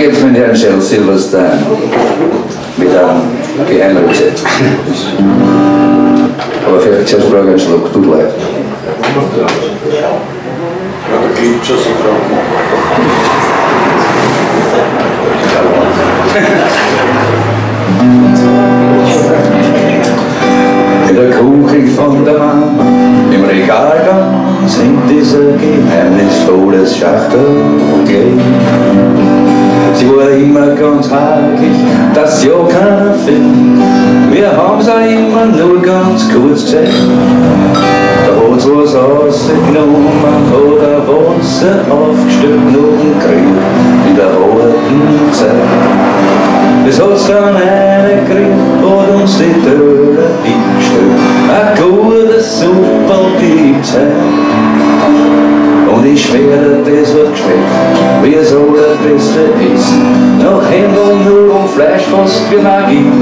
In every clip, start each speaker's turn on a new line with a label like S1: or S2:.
S1: geht's mit Herrn Shell Silverstein wieder geändert gesetzt. Aber vielleicht zuerst brauche ich einen Schluck, tut leid. In der Küche von der Mann, im Regalgang, hängt dieser geheimnisvolles Schachtelgeld. Sie war immer ganz hakig, dass ja keiner findet. Wir haben's auch immer nur ganz kurz gesehen. Da hat's was rausgenommen, hat er Wasser aufgestülpt nach dem Krieg in der harten Zeit. Es hat's dann reingekriegt, hat uns die Töne eingestellt. Ein gutes Super gibt's heim. Und ich schwöre, das wird geschmeckt, wie es allerbeste ist. Nach Händen nur und Fleisch fast wie Magie.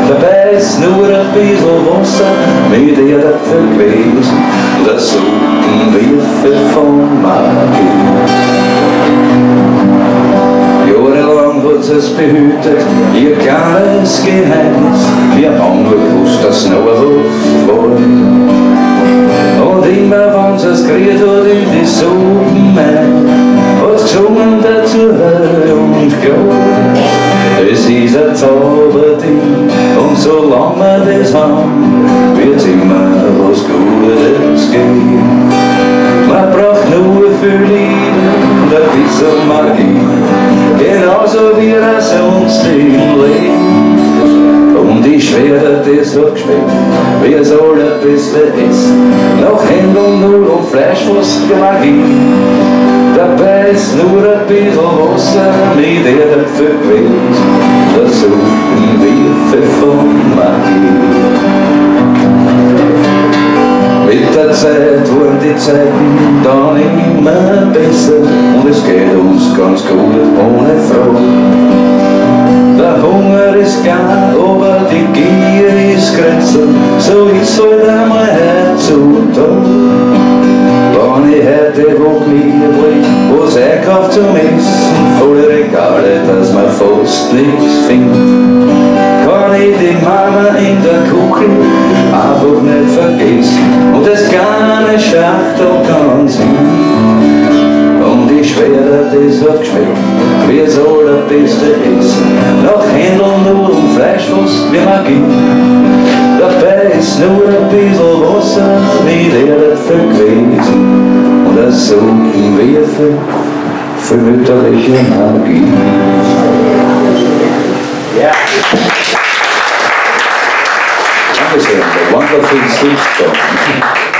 S1: Dabei ist nur ein bisschen Wasser mit Erdäpfel gewesen. Das Suppenwürfel von Magie. Jahrelang hat's es behütet, ihr kleines Geheimnis. Wir haben nur gewusst, dass noch ein Hof war. Und immer, wenn's es geriet hat in die Suppen ein, hat's gesungen dazu Hölle und Gott. Es ist ein Zauberding, und solange wir das haben, wird's immer was Gutes geben. Man braucht nur viel Liebe und ein bisschen Magie, genauso wie es sonst im Leben. Und ich schwöre, das hat geschmeckt, wie es allerbeste ist. Nach Händen nur und Fleisch fast wie Magie. Dabei ist nur ein bisschen Wasser mit Erdäpfel gewesen. Das Suppenwürfel von Magie. Mit der Zeit wurden die Zeiten dann immer besser und es geht uns ganz gut ohne Frage. Der Hunger ist gar, aber die Gier ist Grenzen, so ist halt einmal heutzutage. Wenn ich heute wo mir bringt, was einkauft zum Essen, volle Regale, dass man fast nichts findet, kann ich die Mama in der Küche einfach nicht vergessen und das kleine Schachtel ganz hin. Und ich schwöre, das hat geschmeckt, wie es allerbeste Essen. Nach Händeln nur und Fleisch fast wie Magie. Dabei ist nur ein bisschen Wasser mit Erdäpfel gewesen. Und ein Suppenwürfel für mütterliche Magie. Ja. Dankeschön, der wonderful Sweet Song.